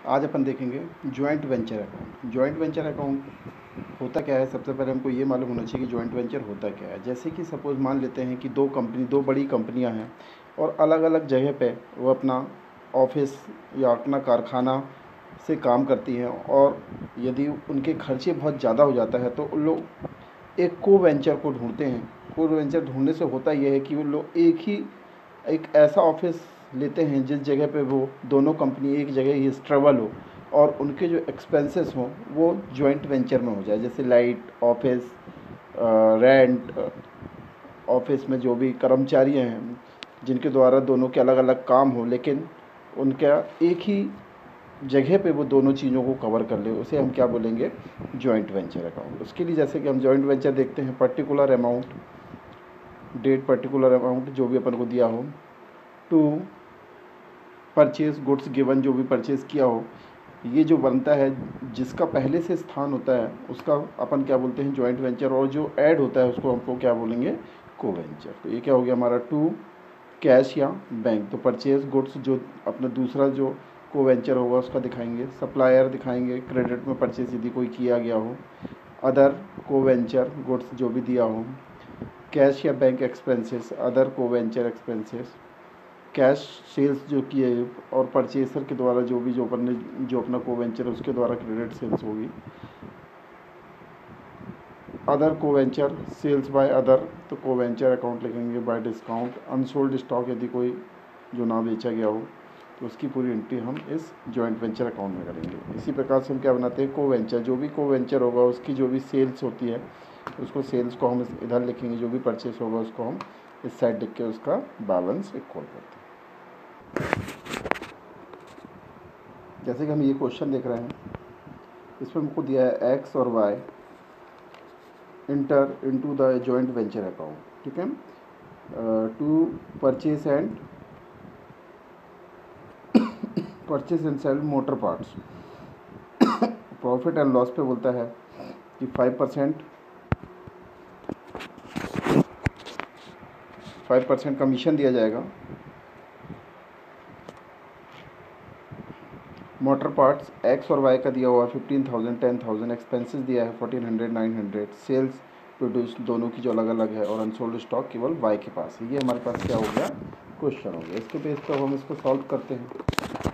आज अपन देखेंगे joint venture account. Joint venture account होता क्या है, सबसे पहले हमको ये मालूम होना चाहिए कि जॉइंट वेंचर होता क्या है। जैसे कि सपोज़ मान लेते हैं कि दो बड़ी कंपनियां हैं और अलग अलग जगह पे वो अपना ऑफिस या अपना कारखाना से काम करती हैं, और यदि उनके खर्चे बहुत ज़्यादा हो जाता है तो उन लोग एक को वेंचर को ढूंढते हैं। को वेंचर ढूंढने से होता यह है कि वो लोग एक ऐसा ऑफिस लेते हैं जिस जगह पे वो दोनों कंपनी एक जगह ही ट्रेवल हो और उनके जो एक्सपेंसेस हों वो जॉइंट वेंचर में हो जाए। जैसे लाइट, ऑफिस रेंट, ऑफिस में जो भी कर्मचारी हैं जिनके द्वारा दोनों के अलग अलग काम हो, लेकिन उनका एक ही जगह पे वो दोनों चीज़ों को कवर कर ले, उसे हम क्या बोलेंगे, जॉइंट वेंचर अकाउंट। उसके लिए जैसे कि हम जॉइंट वेंचर देखते हैं, particular amount, date particular amount जो भी अपन को दिया हो, टू परचेज गुड्स गिवन, जो भी परचेज किया हो, ये जो बनता है जिसका पहले से स्थान होता है उसका अपन क्या बोलते हैं, जॉइंट वेंचर। और जो ऐड होता है उसको हमको क्या बोलेंगे, को वेंचर। तो ये क्या हो गया हमारा, टू कैश या बैंक। तो परचेज गुड्स जो अपना दूसरा जो को वेंचर होगा उसका दिखाएंगे, सप्लायर दिखाएंगे, क्रेडिट में परचेज यदि कोई किया गया हो, अदर को वेंचर गुड्स जो भी दिया हो, कैश या बैंक एक्सपेंसेस, अदर को वेंचर एक्सपेंसेस, कैश सेल्स जो किए और परचेसर के द्वारा जो अपना को वेंचर उसके द्वारा क्रेडिट सेल्स होगी, अदर को वेंचर सेल्स बाय अदर, तो को वेंचर अकाउंट लिखेंगे बाय डिस्काउंट। अनसोल्ड स्टॉक, यदि कोई जो ना बेचा गया हो तो उसकी पूरी एंट्री हम इस जॉइंट वेंचर अकाउंट में करेंगे। इसी प्रकार से हम क्या बनाते हैं, को वेंचर, जो भी को वेंचर होगा उसकी जो भी सेल्स होती है उसको, सेल्स को हम इधर लिखेंगे, जो भी परचेस होगा उसको हम इस साइड लिख के उसका बैलेंस इक्वल करते हैं। जैसे कि हम ये क्वेश्चन देख रहे हैं, इसमें हमको दिया है एक्स और Y enter into the joint venture account, ठीक है, to purchase and sell motor parts. Profit and loss पे बोलता है कि 5% कमीशन दिया जाएगा। मोटर पार्ट्स एक्स और वाई का दिया हुआ है 15,000, 10,000, एक्सपेंसेस दिया है 1400, 900, सेल्स प्रोड्यूस दोनों की जो अलग अलग है, और अनसोल्ड स्टॉक केवल वाई के पास है। ये हमारे पास क्या हो गया, क्वेश्चन हो गया। इसके बेस पर हम इसको सॉल्व करते हैं।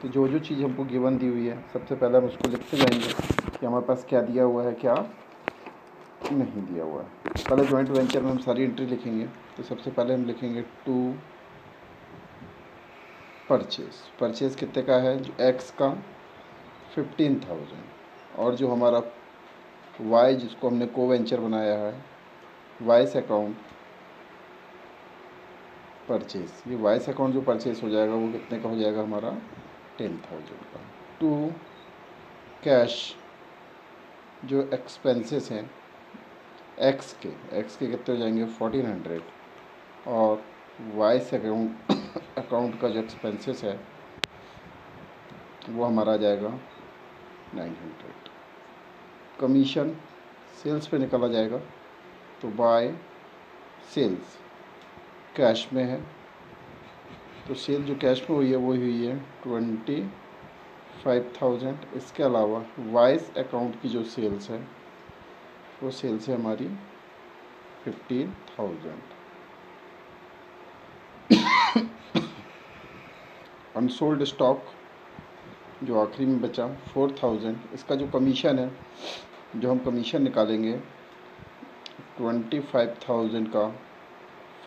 तो जो जो चीज़ हमको गिवन दी हुई है सबसे पहले हम उसको लिखते जाएंगे कि हमारे पास क्या दिया हुआ है, क्या नहीं दिया हुआ है। पहले जॉइंट वेंचर में हम सारी एंट्री लिखेंगे। तो सबसे पहले हम लिखेंगे टू परचेज कितने का है, जो एक्स का 15,000, और जो हमारा वाई जिसको हमने को वेंचर बनाया है, वाइस अकाउंट परचेज, ये वाइस अकाउंट जो परचेज हो जाएगा वो कितने का हो जाएगा हमारा, 10,000 का। टू कैश जो एक्सपेंसेस हैं एक्स के कितने हो जाएंगे, 1400, और वाइस अकाउंट का जो एक्सपेंसेस है वो हमारा आ जाएगा 900। कमीशन सेल्स पे निकाला जाएगा, तो बाय सेल्स कैश में है, तो सेल जो कैश में हुई है वो हुई है 25,000। इसके अलावा वाइस अकाउंट की जो सेल्स है वो सेल्स है हमारी 15,000। अनसोल्ड स्टॉक जो आखिरी में बचा 4,000, इसका जो कमीशन है, जो हम कमीशन निकालेंगे 25,000 का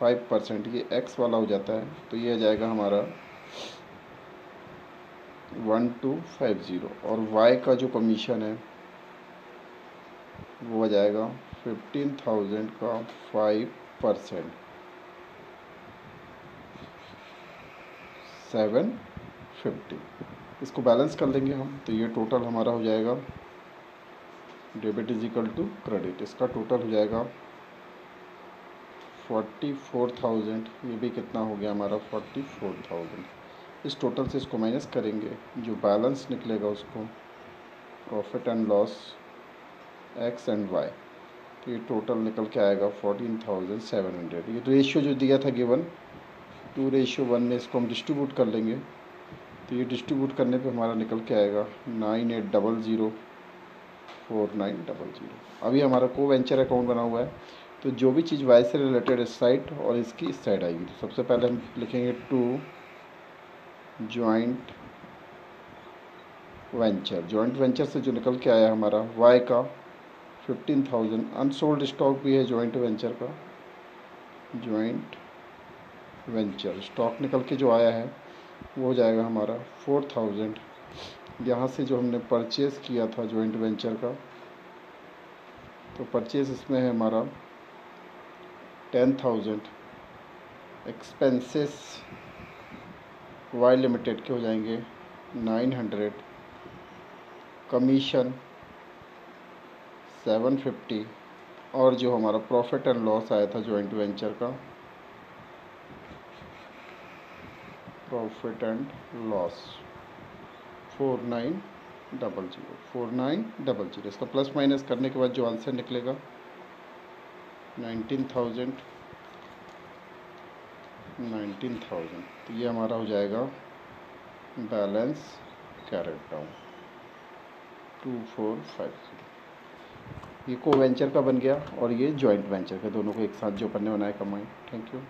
5%, ये एक्स वाला हो जाता है, तो ये आ जाएगा हमारा 1250। और वाई का जो कमीशन है वो आ जाएगा 15,000 का 5%, 750। इसको बैलेंस कर लेंगे हम, तो ये टोटल हमारा हो जाएगा debit is equal to credit. इसका टोटल हो जाएगा 44,000। ये भी कितना हो गया हमारा, 44,000। इस टोटल से इसको माइनस करेंगे, जो बैलेंस निकलेगा उसको profit and loss X and Y, तो ये टोटल निकल के आएगा 14,700। ये रेशियो जो दिया था गिवन 2:1 में, इसको हम डिस्ट्रीब्यूट कर लेंगे तो ये डिस्ट्रीब्यूट करने पे हमारा निकल के आएगा 98004900। अभी हमारा को वेंचर अकाउंट बना हुआ है, तो जो भी चीज़ वाई से रिलेटेड इस साइड और इसकी इस साइड आएगी। तो सबसे पहले हम लिखेंगे to joint venture. Joint venture से जो निकल के आया हमारा वाई का 15,000 अनसोल्ड स्टॉक भी है जॉइंट वेंचर का। जॉइंट वेंचर स्टॉक निकल के जो आया है वो हो जाएगा हमारा 4,000। यहाँ से जो हमने परचेज़ किया था जॉइंट वेंचर का, तो परचेज़ इसमें है हमारा 10,000। एक्सपेंसेस वाई लिमिटेड के हो जाएंगे 900। कमीशन 750। और जो हमारा प्रॉफिट एंड लॉस आया था जॉइंट वेंचर का, प्रॉफिट एंड लॉस 4900। इसका प्लस माइनस करने के बाद जो आंसर निकलेगा 19,000। तो ये हमारा हो जाएगा बैलेंस कैरेट डाउन 2450। ये को वेंचर का बन गया और ये जॉइंट वेंचर का, दोनों को एक साथ जो पन्ने बनाए कमाई। Thank you.